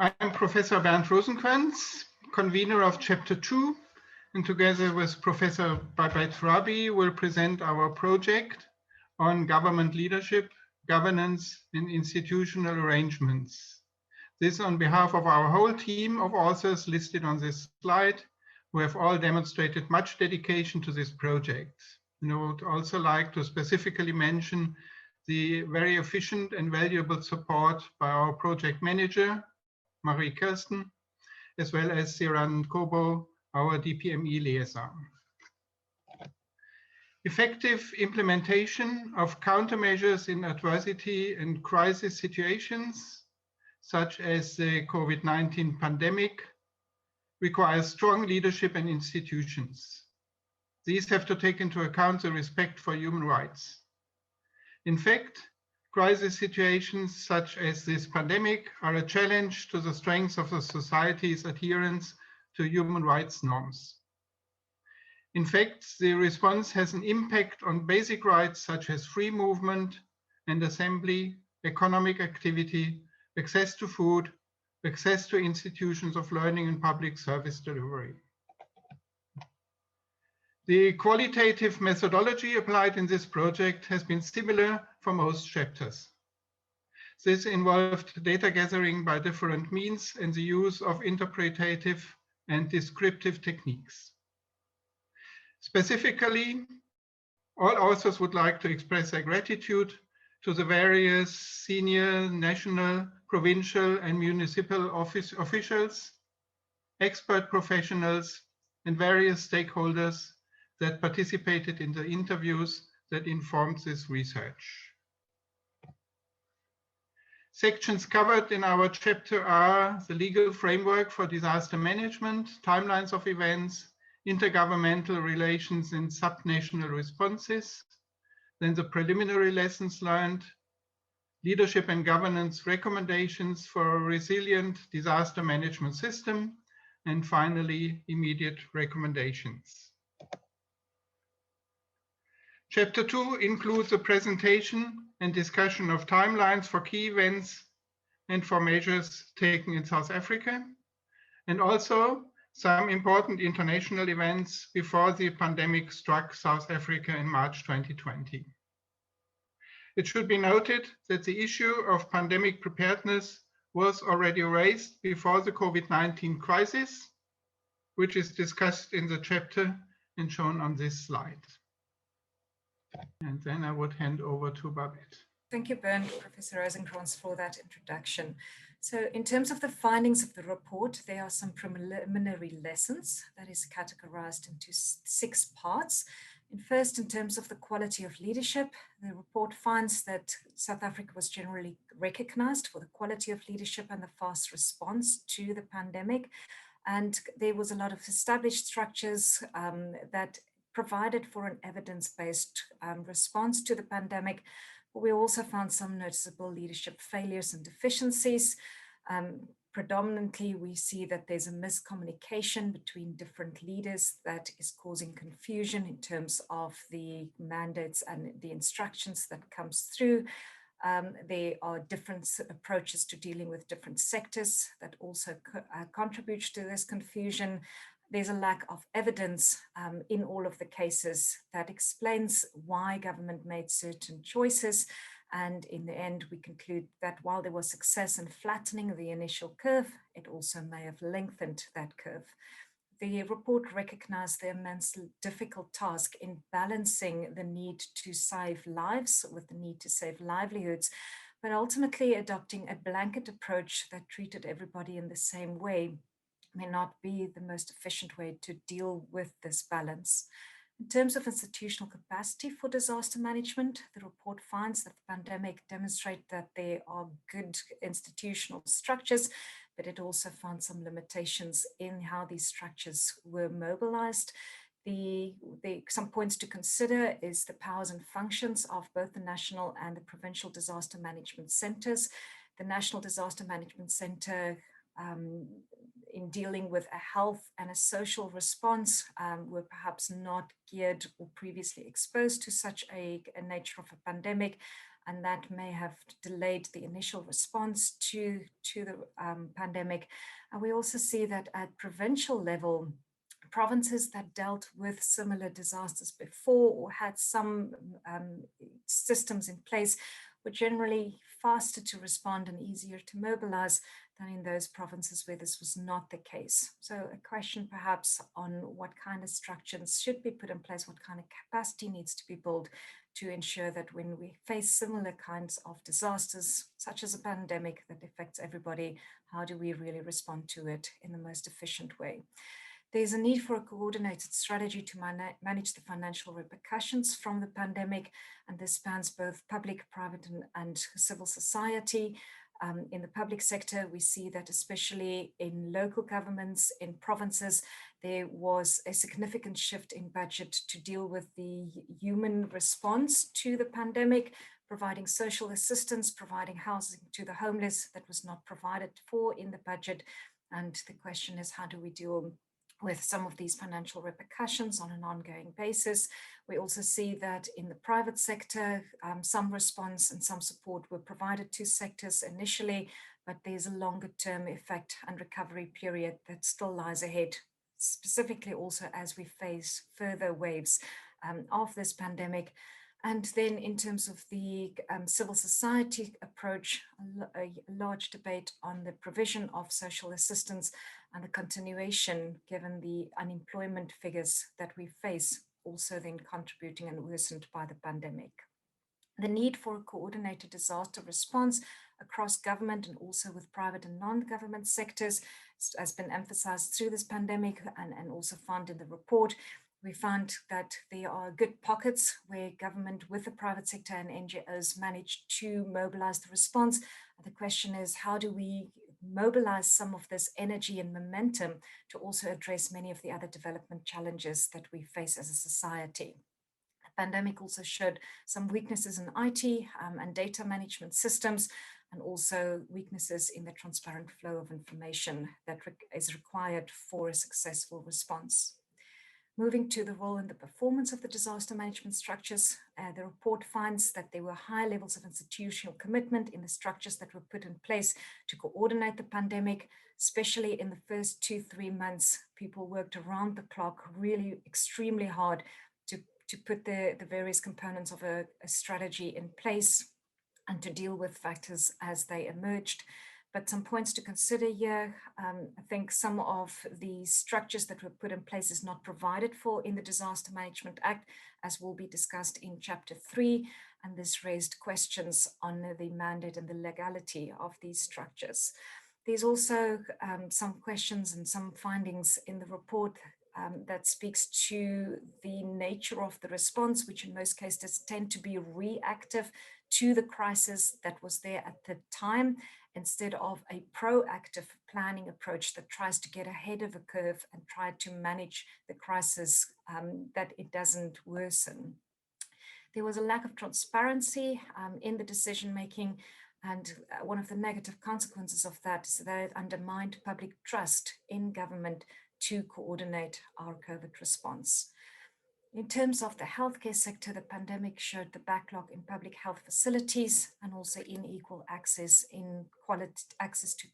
I'm Professor Bernd Rosenkranz, convener of Chapter 2, and together with Professor Babette Rabi will present our project on government leadership, governance, and institutional arrangements. This on behalf of our whole team of authors listed on this slide, who have all demonstrated much dedication to this project. And I would also like to specifically mention the very efficient and valuable support by our project manager, Marie Kirsten, as well as Siran Kobo, our DPME liaison. Effective implementation of countermeasures in adversity and crisis situations, such as the COVID-19 pandemic, requires strong leadership and institutions. These have to take into account the respect for human rights. In fact, crisis situations such as this pandemic are a challenge to the strength of the society's adherence to human rights norms. In fact, the response has an impact on basic rights such as free movement and assembly, economic activity, access to food, access to institutions of learning and public service delivery. The qualitative methodology applied in this project has been similar for most chapters. This involved data gathering by different means and the use of interpretative and descriptive techniques. Specifically, all authors would like to express their gratitude to the various senior, national, provincial, and municipal officials, expert professionals, and various stakeholders that participated in the interviews that informed this research. Sections covered in our chapter are the legal framework for disaster management, timelines of events, intergovernmental relations and subnational responses, then the preliminary lessons learned, leadership and governance recommendations for a resilient disaster management system, and finally, immediate recommendations. Chapter 2 includes a presentation and discussion of timelines for key events and for measures taken in South Africa, and also some important international events before the pandemic struck South Africa in March 2020. It should be noted that the issue of pandemic preparedness was already raised before the COVID-19 crisis, which is discussed in the chapter and shown on this slide. And then I would hand over to Babette. Thank you, Bernd, Professor Rosenkranz, for that introduction. So in terms of the findings of the report, there are some preliminary lessons that is categorized into 6 parts. And first, in terms of the quality of leadership, the report finds that South Africa was generally recognized for the quality of leadership and the fast response to the pandemic. And there was a lot of established structures that provided for an evidence-based response to the pandemic. But we also found some noticeable leadership failures and deficiencies. Predominantly, we see that there's a miscommunication between different leaders that is causing confusion in terms of the mandates and the instructions that comes through. There are different approaches to dealing with different sectors that also contribute to this confusion. There's a lack of evidence in all of the cases that explains why government made certain choices. And in the end, we conclude that while there was success in flattening the initial curve, it also may have lengthened that curve. The report recognized the immensely difficult task in balancing the need to save lives with the need to save livelihoods, but ultimately adopting a blanket approach that treated everybody in the same way may not be the most efficient way to deal with this balance. In terms of institutional capacity for disaster management, the report finds that the pandemic demonstrates that there are good institutional structures, but it also found some limitations in how these structures were mobilized. Some points to consider is the powers and functions of both the national and the provincial disaster management centers. The National Disaster Management Center in dealing with a health and a social response were perhaps not geared or previously exposed to such a nature of a pandemic. and that may have delayed the initial response to the pandemic. And we also see that at provincial level, provinces that dealt with similar disasters before or had some systems in place were generally faster to respond and easier to mobilize than in those provinces where this was not the case. So a question perhaps on what kind of structures should be put in place, what kind of capacity needs to be built to ensure that when we face similar kinds of disasters, such as a pandemic that affects everybody, how do we really respond to it in the most efficient way? There's a need for a coordinated strategy to manage the financial repercussions from the pandemic, and this spans both public, private, and civil society. In the public sector, we see that especially in local governments, in provinces, there was a significant shift in budget to deal with the human response to the pandemic, providing social assistance, providing housing to the homeless that was not provided for in the budget. And the question is, how do we deal with some of these financial repercussions on an ongoing basis? We also see that in the private sector, some response and some support were provided to sectors initially, but there's a longer term effect and recovery period that still lies ahead, specifically also as we face further waves of this pandemic. And then in terms of the civil society approach, a large debate on the provision of social assistance and the continuation, given the unemployment figures that we face, also then contributing and worsened by the pandemic. The need for a coordinated disaster response across government and also with private and non-government sectors has been emphasized through this pandemic and also found in the report. We found that there are good pockets where government with the private sector and NGOs managed to mobilize the response. The question is, how do we mobilize some of this energy and momentum to also address many of the other development challenges that we face as a society? The pandemic also showed some weaknesses in IT and data management systems, and also weaknesses in the transparent flow of information that is required for a successful response. Moving to the role and the performance of the disaster management structures, the report finds that there were high levels of institutional commitment in the structures that were put in place to coordinate the pandemic, especially in the first 2-3 months. People worked around the clock, really extremely hard to put the various components of a strategy in place and to deal with factors as they emerged. But some points to consider here, I think some of the structures that were put in place is not provided for in the Disaster Management Act, as will be discussed in Chapter 3, and this raised questions on the mandate and the legality of these structures. There's also some questions and some findings in the report that speaks to the nature of the response, which in most cases tend to be reactive to the crisis that was there at the time, instead of a proactive planning approach that tries to get ahead of a curve and try to manage the crisis that it doesn't worsen. There was a lack of transparency in the decision-making, and one of the negative consequences of that is that it undermined public trust in government to coordinate our COVID response. In terms of the healthcare sector, the pandemic showed the backlog in public health facilities and also unequal access to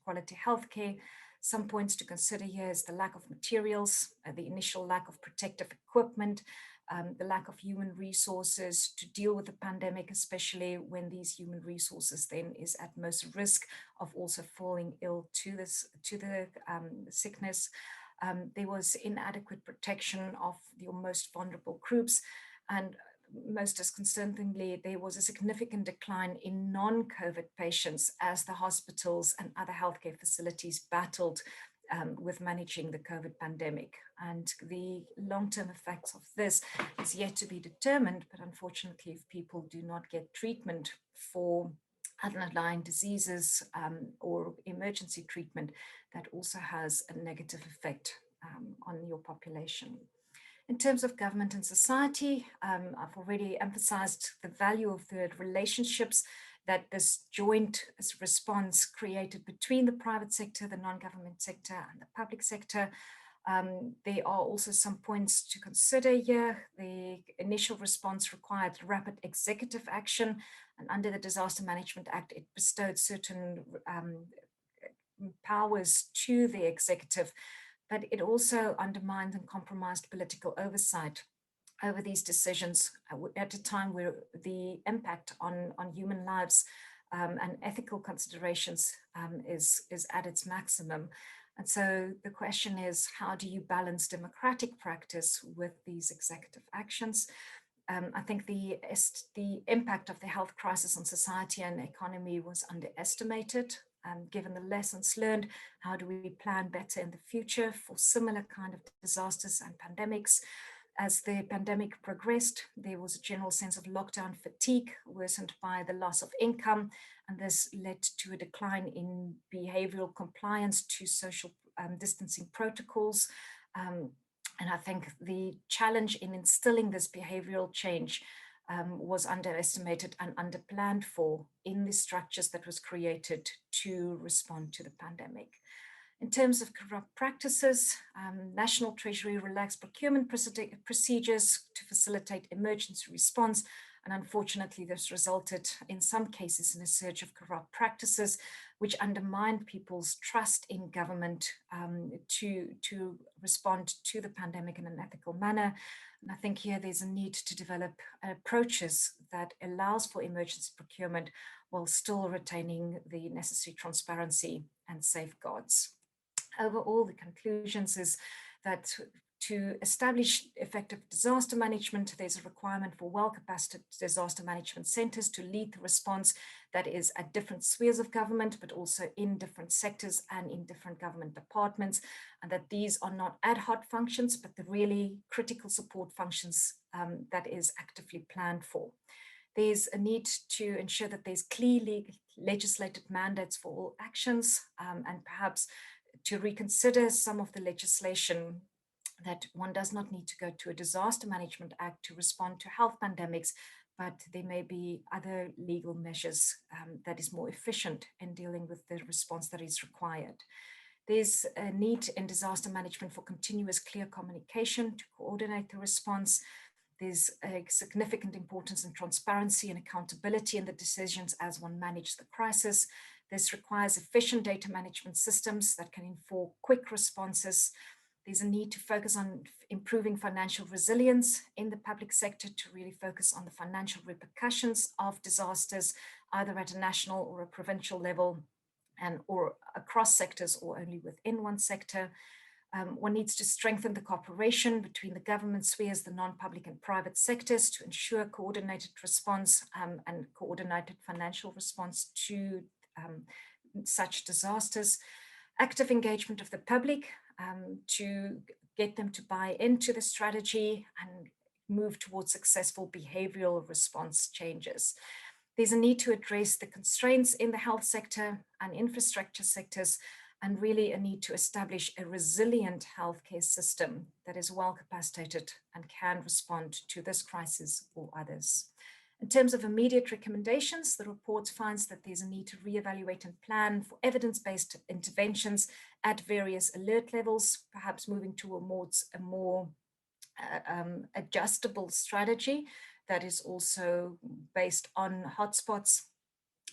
quality healthcare. Some points to consider here is the lack of materials, the initial lack of protective equipment, the lack of human resources to deal with the pandemic, especially when these human resources then is at most risk of also falling ill to the sickness. There was inadequate protection of the most vulnerable groups, and most disconcertingly, there was a significant decline in non-COVID patients as the hospitals and other healthcare facilities battled with managing the COVID pandemic. And the long-term effects of this is yet to be determined, but unfortunately, if people do not get treatment for underlying diseases or emergency treatment, that also has a negative effect on your population. In terms of government and society, I've already emphasized the value of the relationships that this joint response created between the private sector, the non-government sector, and the public sector. There are also some points to consider here. The initial response required rapid executive action, And under the Disaster Management Act, it bestowed certain powers to the executive, but it also undermined and compromised political oversight over these decisions at a time where the impact on human lives and ethical considerations is at its maximum. And so the question is, how do you balance democratic practice with these executive actions? I think the impact of the health crisis on society and economy was underestimated. Given the lessons learned, how do we plan better in the future for similar kind of disasters and pandemics? As the pandemic progressed, there was a general sense of lockdown fatigue, worsened by the loss of income, and this led to a decline in behavioral compliance to social distancing protocols. And I think the challenge in instilling this behavioral change was underestimated and underplanned for in the structures that was created to respond to the pandemic. In terms of corrupt practices, National Treasury relaxed procurement procedures to facilitate emergency response. And unfortunately, this resulted in some cases in a surge of corrupt practices, which undermined people's trust in government to respond to the pandemic in an ethical manner. And I think here there's a need to develop approaches that allows for emergency procurement while still retaining the necessary transparency and safeguards. Overall, the conclusions is that to establish effective disaster management, there's a requirement for well-capacitated disaster management centers to lead the response that is at different spheres of government, but also in different sectors and in different government departments, and that these are not ad hoc functions, but the really critical support functions that is actively planned for. There's a need to ensure that there's clearly legislated mandates for all actions, and perhaps to reconsider some of the legislation that one does not need to go to a Disaster Management Act to respond to health pandemics, but there may be other legal measures that is more efficient in dealing with the response that is required. There's a need in disaster management for continuous clear communication to coordinate the response. There's a significant importance in transparency and accountability in the decisions as one manages the crisis. This requires efficient data management systems that can inform quick responses. There's a need to focus on improving financial resilience in the public sector to really focus on the financial repercussions of disasters, either at a national or a provincial level, or across sectors or only within one sector. One needs to strengthen the cooperation between the government spheres, the non-public and private sectors to ensure coordinated response and coordinated financial response to such disasters. Active engagement of the public to get them to buy into the strategy and move towards successful behavioral response changes. There's a need to address the constraints in the health sector and infrastructure sectors, and really a need to establish a resilient healthcare system that is well capacitated and can respond to this crisis or others. In terms of immediate recommendations, the report finds that there's a need to reevaluate and plan for evidence-based interventions at various alert levels, perhaps moving towards a more adjustable strategy that is also based on hotspots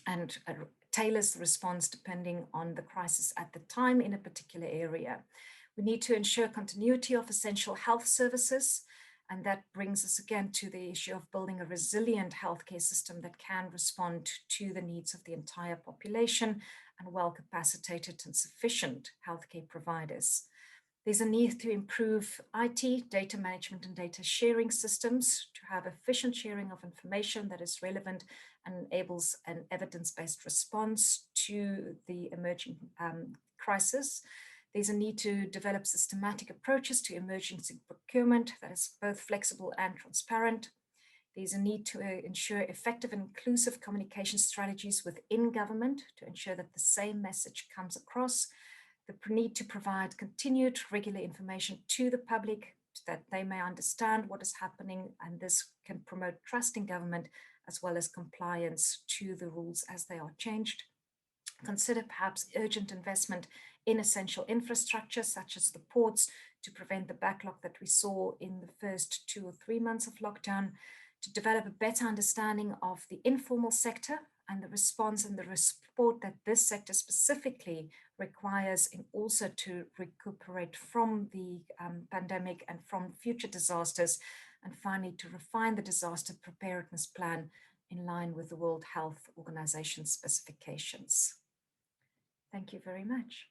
and tailors the response depending on the crisis at the time in a particular area. We need to ensure continuity of essential health services, and that brings us again to the issue of building a resilient healthcare system that can respond to the needs of the entire population and well-capacitated and sufficient healthcare providers. There's a need to improve IT, data management and data sharing systems to have efficient sharing of information that is relevant and enables an evidence-based response to the emerging crisis. There's a need to develop systematic approaches to emergency procurement that is both flexible and transparent. There's a need to ensure effective and inclusive communication strategies within government to ensure that the same message comes across. The need to provide continued regular information to the public so that they may understand what is happening, and this can promote trust in government as well as compliance to the rules as they are changed. Consider perhaps urgent investment in essential infrastructure such as the ports to prevent the backlog that we saw in the first 2 or 3 months of lockdown, to develop a better understanding of the informal sector and the response and the support that this sector specifically requires in also to recuperate from the pandemic and from future disasters, and finally to refine the disaster preparedness plan in line with the World Health Organization specifications. Thank you very much.